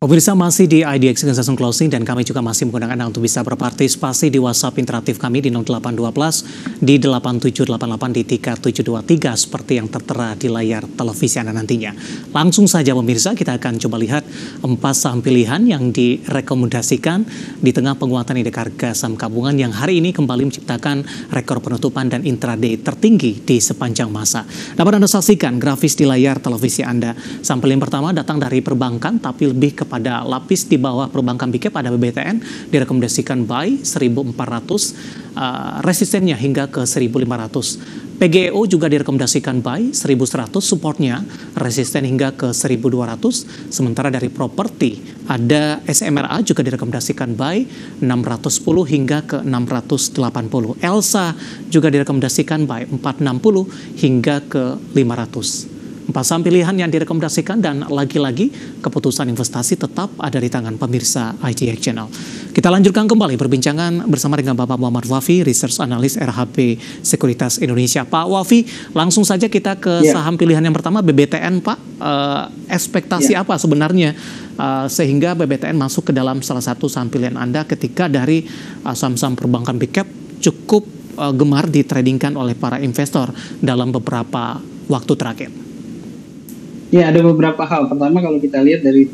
Pemirsa masih di IDX Transaction Closing dan kami juga masih menggunakan Anda untuk bisa berpartisipasi di WhatsApp interaktif kami di 0812 di 8788 di 3723 seperti yang tertera di layar televisi Anda nantinya. Langsung saja pemirsa, kita akan coba lihat 4 saham pilihan yang direkomendasikan di tengah penguatan indeks harga saham gabungan yang hari ini kembali menciptakan rekor penutupan dan intraday tertinggi di sepanjang masa. Dapat Anda saksikan grafis di layar televisi Anda. Saham pilihan pertama datang dari perbankan tapi lebih kepada lapis di bawah perbankan big cap ada BBTN, direkomendasikan buy 1400, resistennya hingga ke 1500. PGEO juga direkomendasikan buy 1100, supportnya resisten hingga ke 1200. Sementara dari properti ada SMRA juga direkomendasikan buy 610 hingga ke 680. ELSA juga direkomendasikan buy 460 hingga ke 500. 4 saham pilihan yang direkomendasikan dan lagi-lagi keputusan investasi tetap ada di tangan pemirsa IDX Channel. Kita lanjutkan kembali perbincangan bersama dengan Bapak Muhammad Wafi, Research Analyst RHB Sekuritas Indonesia. Pak Wafi, langsung saja kita ke saham pilihan yang pertama, BBTN Pak. Ekspektasi apa sebenarnya sehingga BBTN masuk ke dalam salah satu saham pilihan Anda ketika dari saham-saham perbankan big cap cukup gemar ditradingkan oleh para investor dalam beberapa waktu terakhir? Ya, ada beberapa hal. Pertama, kalau kita lihat dari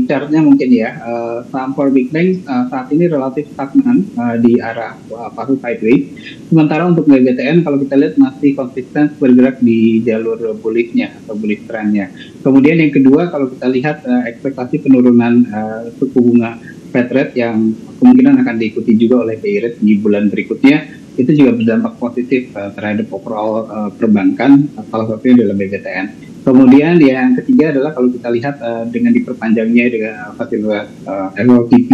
chartnya mungkin ya, saham core big bank saat ini relatif stagnan di arah fase sideways. Sementara untuk BBTN kalau kita lihat masih konsisten bergerak di jalur bullishnya atau bullish trendnya. Kemudian yang kedua, kalau kita lihat ekspektasi penurunan suku bunga Fed rate yang kemungkinan akan diikuti juga oleh BI rate di bulan berikutnya, itu juga berdampak positif terhadap overall perbankan, salah satunya adalah BBTN. Kemudian yang ketiga adalah kalau kita lihat dengan diperpanjangnya dengan fasilitas LLTP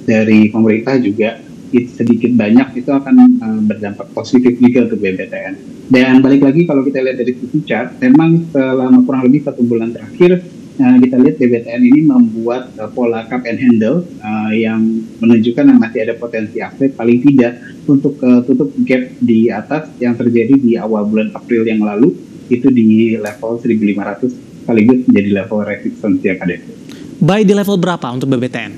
dari pemerintah juga sedikit banyak itu akan berdampak positif juga untuk BBTN. Dan balik lagi kalau kita lihat dari sisi chart, memang selama kurang lebih 1 bulan terakhir kita lihat BBTN ini membuat pola cup and handle yang menunjukkan masih ada potensi upside paling tidak untuk tutup gap di atas yang terjadi di awal bulan April yang lalu, itu di level 1500 sekaligus menjadi level resistance yang ada. Buy di level berapa untuk BBTN?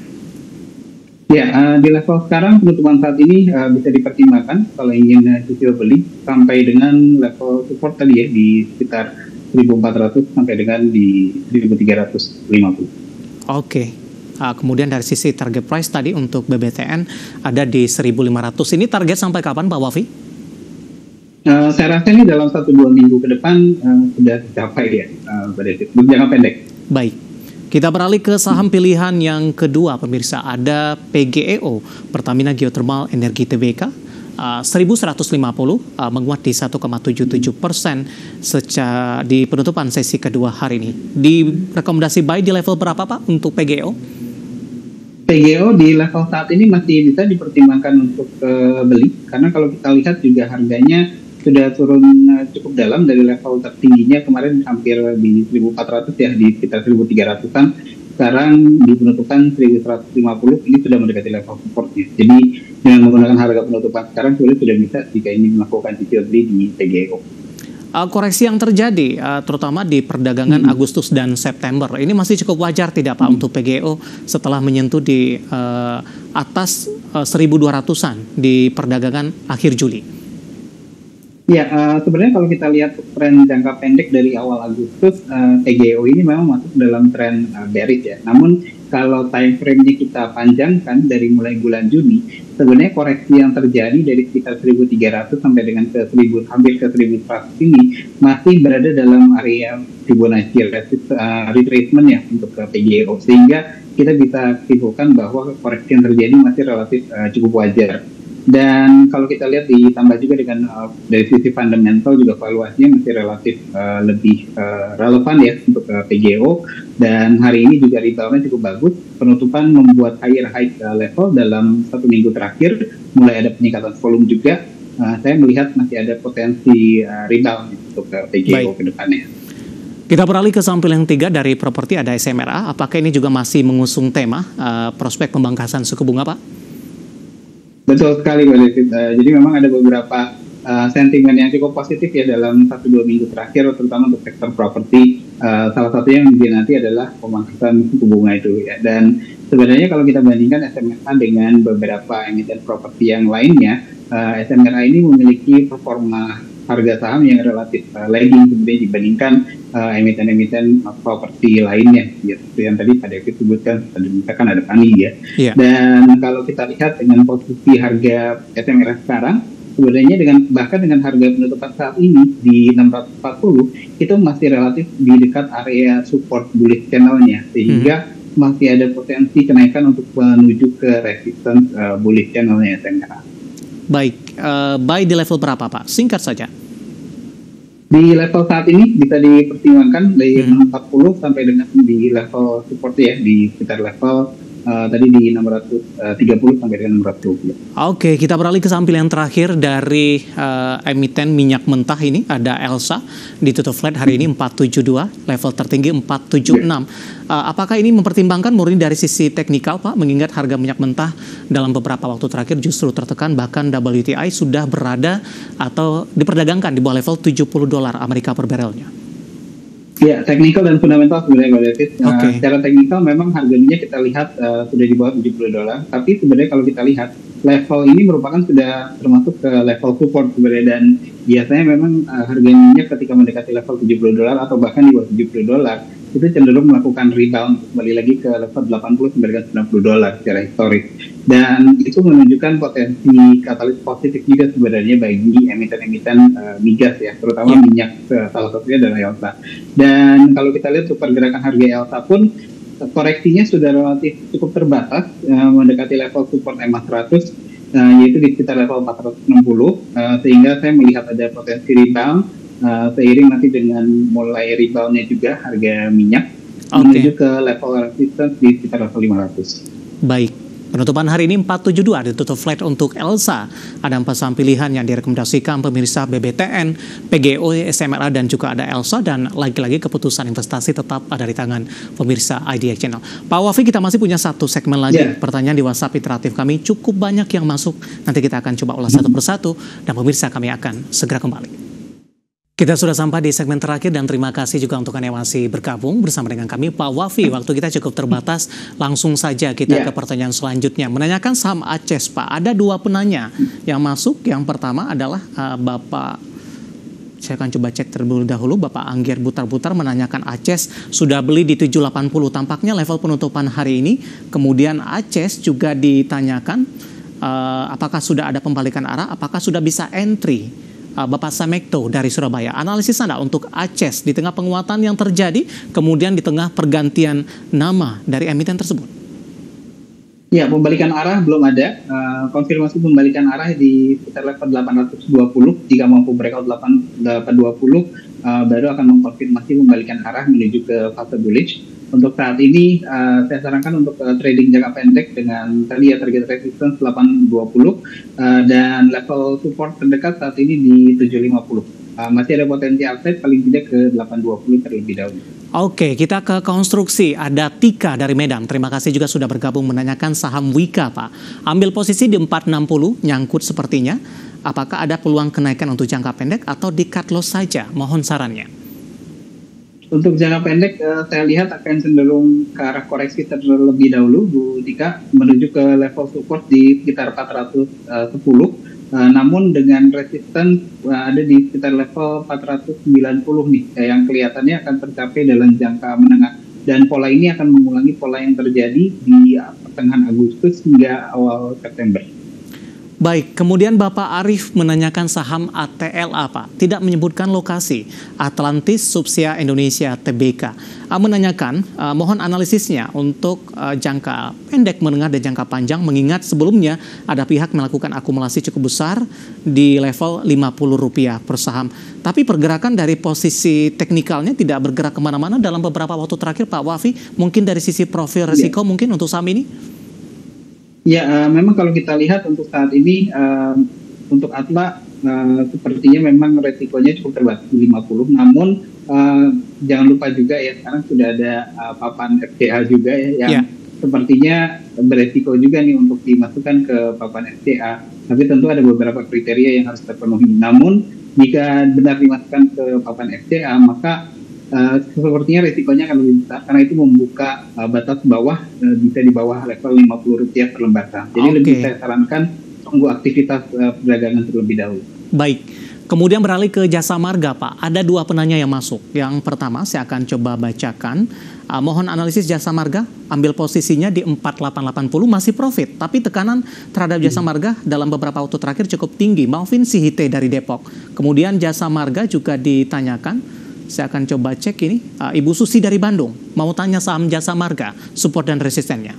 Ya, di level sekarang penutupan saat ini bisa dipertimbangkan kalau ingin cicil beli sampai dengan level support tadi ya di sekitar 1400 sampai dengan di 1350. Oke. Kemudian dari sisi target price tadi untuk BBTN ada di 1500. Ini target sampai kapan Pak Wafi? Saya rasa ini dalam 1-2 minggu ke depan sudah tercapai ya, jangka pendek. Baik, kita beralih ke saham pilihan yang kedua pemirsa. Ada PGEO, Pertamina Geothermal Energi Tbk, 1150 menguat di 1,77% secara di penutupan sesi kedua hari ini. Di rekomendasi buy di level berapa Pak untuk PGEO? PGEO di level saat ini masih bisa dipertimbangkan untuk beli, karena kalau kita lihat juga harganya sudah turun cukup dalam dari level tertingginya kemarin hampir di 1400 ya, di sekitar 1300-an. Sekarang di penutupan 1150 ini sudah mendekati level supportnya. Jadi dengan menggunakan harga penutupan sekarang sudah bisa jika ingin melakukan cicil beli di PGEO. Koreksi yang terjadi terutama di perdagangan Agustus dan September ini masih cukup wajar tidak Pak untuk PGEO setelah menyentuh di atas 1200-an di perdagangan akhir Juli? Ya, sebenarnya kalau kita lihat tren jangka pendek dari awal Agustus, PGEO ini memang masuk dalam tren bearish ya. Namun kalau time frame-nya kita panjangkan dari mulai bulan Juni, sebenarnya koreksi yang terjadi dari sekitar 1300 sampai dengan ke 1000, hampir ke 1100 ini masih berada dalam area Fibonacci retracement ya untuk PGEO, sehingga kita bisa simpulkan bahwa koreksi yang terjadi masih relatif cukup wajar. Dan kalau kita lihat ditambah juga dengan dari sisi fundamental juga valuasinya masih relatif lebih relevan ya untuk PGEO, dan hari ini juga reboundnya cukup bagus. Penutupan membuat higher high level dalam 1 minggu terakhir, mulai ada peningkatan volume juga. Saya melihat masih ada potensi rebound untuk PGEO ke depannya. Kita beralih ke saham pilihan yang 3 dari properti ada SMRA. Apakah ini juga masih mengusung tema prospek pembangkasan suku bunga Pak? Betul sekali Pak David. Jadi memang ada beberapa sentimen yang cukup positif ya dalam 1-2 minggu terakhir, terutama untuk sektor properti. Salah satunya yang dinanti adalah pemangkasan suku bunga itu ya. Dan sebenarnya kalau kita bandingkan SMRA dengan beberapa emiten properti yang lainnya, SMRA ini memiliki performa harga saham yang relatif lagging sebenarnya dibandingkan emiten-emiten properti lainnya, gitu. Yang tadi Pak David sebutkan, misalkan ada Tani ya. Yeah. Dan kalau kita lihat dengan posisi harga SMRA sekarang, sebenarnya bahkan dengan harga penutupan saat ini di 640 itu masih relatif di dekat area support bullish channelnya, sehingga masih ada potensi kenaikan untuk menuju ke resistance bullish channelnya SMRA. Baik, buy di level berapa Pak? Singkat saja. Di level saat ini bisa dipertimbangkan dari 640 sampai dengan di level support ya, di sekitar level tadi di 630 sampai dengan 620. Oke, kita beralih ke saham pilihan terakhir dari emiten minyak mentah ini, ada Elsa, ditutup flat hari ini 472, level tertinggi 476. Apakah ini mempertimbangkan murni dari sisi teknikal Pak, mengingat harga minyak mentah dalam beberapa waktu terakhir justru tertekan, bahkan WTI sudah berada atau diperdagangkan di bawah level $70 Amerika per barelnya? Ya, teknikal dan fundamental sebenarnya Pak David. Secara teknikal memang harga minyak kita lihat sudah di bawah $70, tapi sebenarnya kalau kita lihat level ini merupakan sudah termasuk ke level support sebenarnya, dan biasanya memang harga minyak ketika mendekati level $70 atau bahkan di bawah $70 itu cenderung melakukan rebound kembali lagi ke level 80 sampai dengan $90 secara historis, dan itu menunjukkan potensi katalis positif juga sebenarnya bagi emiten-emiten migas ya, terutama minyak, salah satunya adalah Elsa. Dan kalau kita lihat untuk pergerakan harga Elsa pun koreksinya sudah relatif cukup terbatas, mendekati level support EMA 100, yaitu di sekitar level 460, sehingga saya melihat ada potensi rebound seiring nanti dengan mulai reboundnya juga harga minyak menuju ke level resistance di sekitar level 500. Baik, penutupan hari ini 472 ditutup flat untuk Elsa. Ada 4 saham pilihan yang direkomendasikan pemirsa, BBTN, PGO, SMRA, dan juga ada Elsa. Dan lagi-lagi keputusan investasi tetap ada di tangan pemirsa IDX Channel. Pak Wafi, kita masih punya satu segmen lagi. Pertanyaan di WhatsApp interaktif kami cukup banyak yang masuk. Nanti kita akan coba ulas satu persatu, dan pemirsa kami akan segera kembali. Kita sudah sampai di segmen terakhir, dan terima kasih juga untuk Anda yang masih bergabung bersama dengan kami. Pak Wafi, waktu kita cukup terbatas, langsung saja kita ke pertanyaan selanjutnya. Menanyakan saham ACES, Pak. Ada 2 penanya yang masuk. Yang pertama adalah Bapak, saya akan coba cek terlebih dahulu, Bapak Angger Butar-Butar menanyakan ACES sudah beli di 780, tampaknya level penutupan hari ini. Kemudian ACES juga ditanyakan apakah sudah ada pembalikan arah, apakah sudah bisa entry. Bapak Samekto dari Surabaya, analisis Anda untuk ACES di tengah penguatan yang terjadi, kemudian di tengah pergantian nama dari emiten tersebut? Ya, pembalikan arah belum ada. Konfirmasi pembalikan arah di sekitar level 820. Jika mampu breakout 820, baru akan mengkonfirmasi pembalikan arah menuju ke fase bullish. Untuk saat ini, saya sarankan untuk trading jangka pendek dengan tadi ya target resistance 820 dan level support terdekat saat ini di 750. Masih ada potensi upside paling tidak ke 820 terlebih dahulu. Oke, kita ke konstruksi. Ada Tika dari Medan. Terima kasih juga sudah bergabung menanyakan saham Wika, Pak. Ambil posisi di 460, nyangkut sepertinya. Apakah ada peluang kenaikan untuk jangka pendek atau di cut loss saja? Mohon sarannya. Untuk jangka pendek, saya lihat akan cenderung ke arah koreksi terlebih dahulu, Bu Tika, menuju ke level support di sekitar 410. Namun dengan resistance ada di sekitar level 490 nih, yang kelihatannya akan tercapai dalam jangka menengah. Dan pola ini akan mengulangi pola yang terjadi di pertengahan Agustus hingga awal September. Baik, kemudian Bapak Arif menanyakan saham ATLA, Pak. Tidak menyebutkan lokasi, Atlantis Subsia Indonesia Tbk. Menanyakan, mohon analisisnya untuk jangka pendek, menengah, dan jangka panjang, mengingat sebelumnya ada pihak melakukan akumulasi cukup besar di level Rp50 per saham. Tapi pergerakan dari posisi teknikalnya tidak bergerak kemana-mana dalam beberapa waktu terakhir, Pak Wafi. Mungkin dari sisi profil risiko mungkin untuk saham ini? Ya, memang kalau kita lihat untuk saat ini, untuk Atla sepertinya memang resikonya cukup terbatas di 50. Namun jangan lupa juga ya, sekarang sudah ada papan FCA juga ya, yang sepertinya beresiko juga nih untuk dimasukkan ke papan FCA. Tapi tentu ada beberapa kriteria yang harus terpenuhi. Namun jika benar dimasukkan ke papan FCA, maka sepertinya risikonya akan lebih besar karena itu membuka batas bawah, bisa di bawah level Rp50 per lembar saham. Jadi lebih saya sarankan tunggu aktivitas perdagangan terlebih dahulu. Baik, kemudian beralih ke jasa marga Pak. Ada 2 penanya yang masuk. Yang pertama saya akan coba bacakan. Mohon analisis jasa marga, ambil posisinya di 4880 masih profit. Tapi tekanan terhadap jasa marga dalam beberapa waktu terakhir cukup tinggi. Maufin Sihite dari Depok. Kemudian jasa marga juga ditanyakan. Saya akan coba cek ini. Ibu Susi dari Bandung mau tanya saham jasa marga, support dan resistennya.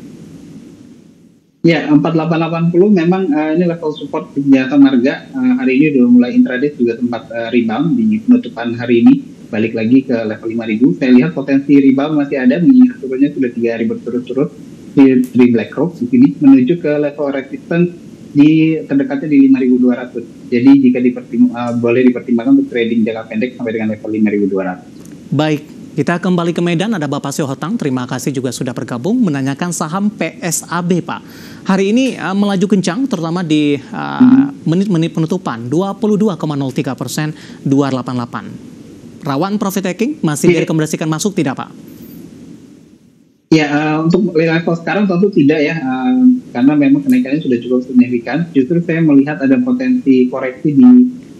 Ya, 4880 memang ini level support jasa marga. Hari ini udah mulai intraday juga sempat rebound di penutupan hari ini. Balik lagi ke level 5000. Saya lihat potensi rebound masih ada, mengingat turunnya sudah 3 hari berturut-turut di BlackRock di sini menuju ke level resistance di terdekatnya di 5.200. Jadi jika boleh dipertimbangkan untuk trading jangka pendek sampai dengan level 5.200. Baik, kita kembali ke Medan. Ada Bapak Syihotang, terima kasih juga sudah bergabung menanyakan saham PSAB Pak. Hari ini melaju kencang terutama di menit-menit penutupan 22,03%, 288. Rawan profit taking masih direkomendasikan masuk tidak Pak? Ya, untuk level sekarang tentu tidak ya, karena memang kenaikannya sudah cukup signifikan. Justru saya melihat ada potensi koreksi di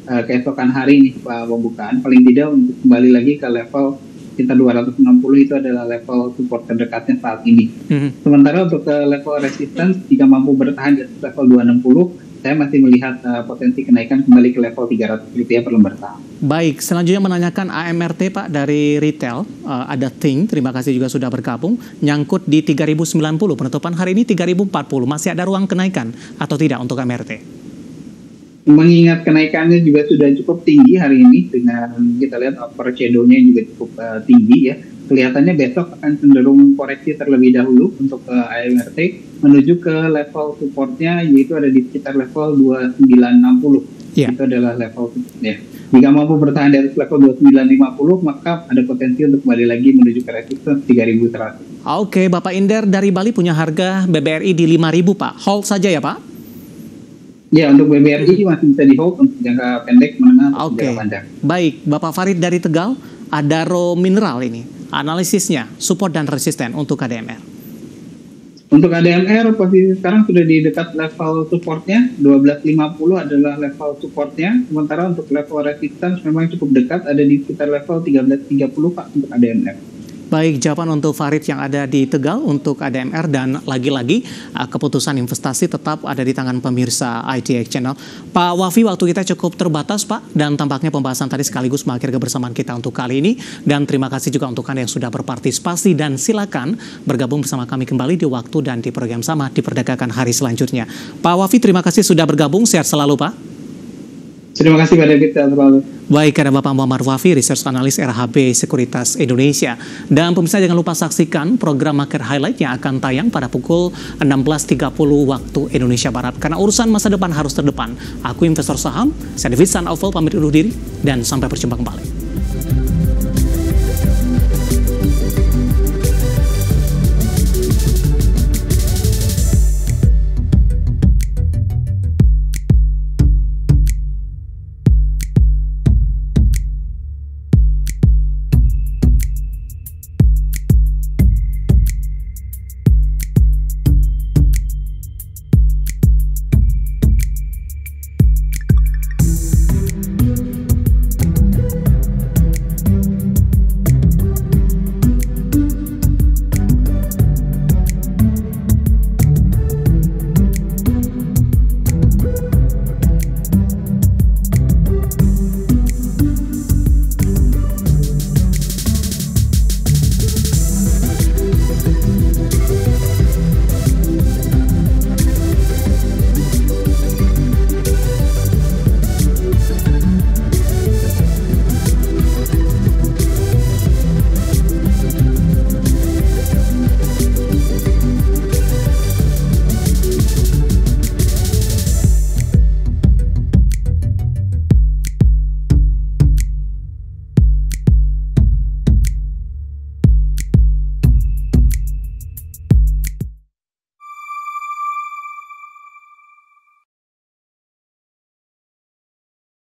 keesokan hari ini pembukaan. Paling tidak untuk kembali lagi ke level sekitar 260 itu adalah level support terdekatnya saat ini. Sementara untuk ke level resistance, jika mampu bertahan di level 260, saya masih melihat potensi kenaikan kembali ke level Rp300 per lembar saham. Baik, selanjutnya menanyakan AMRT Pak dari retail. Ada Ting, terima kasih juga sudah bergabung. Nyangkut di 3090, penutupan hari ini 3040. Masih ada ruang kenaikan atau tidak untuk AMRT? Mengingat kenaikannya juga sudah cukup tinggi hari ini, dengan kita lihat upper shadow-nya juga cukup tinggi ya. Kelihatannya besok akan cenderung koreksi terlebih dahulu untuk AMRT menuju ke level supportnya, yaitu ada di sekitar level 2960. Itu adalah level supportnya. Jika mampu bertahan di atas level 2950, maka ada potensi untuk kembali lagi menuju ke resistance 3100. Oke, Bapak Inder dari Bali punya harga BBRI di 5.000 Pak. Hold saja ya Pak? Ya, untuk BBRI masih bisa di hold untuk jangka pendek, menengah, atau jangka panjang. Baik, Bapak Farid dari Tegal, Adaro Mineral ini. Analisisnya, support dan resisten untuk ADMR. Untuk ADMR, posisi sekarang sudah di dekat level supportnya, 1250 adalah level supportnya. Sementara untuk level resistance memang cukup dekat, ada di sekitar level 1330 Pak untuk ADMR. Baik, jawaban untuk Farid yang ada di Tegal untuk ADMR, dan lagi-lagi keputusan investasi tetap ada di tangan pemirsa ITX Channel. Pak Wafi, waktu kita cukup terbatas Pak, dan tampaknya pembahasan tadi sekaligus mengakhiri kebersamaan kita untuk kali ini. Dan terima kasih juga untuk Anda yang sudah berpartisipasi, dan silakan bergabung bersama kami kembali di waktu dan di program sama di Perdagangan hari selanjutnya. Pak Wafi, terima kasih sudah bergabung, sehat selalu Pak. Terima kasih Pak David, sehat selalu. Baik, ada Bapak Muhammad Wafi, Research Analyst RHB Sekuritas Indonesia. Dan pemirsa jangan lupa saksikan program Market Highlight yang akan tayang pada pukul 16.30 waktu Indonesia Barat. Karena urusan masa depan harus terdepan. Aku investor saham, saya David San Aufel pamit undur diri, dan sampai berjumpa kembali.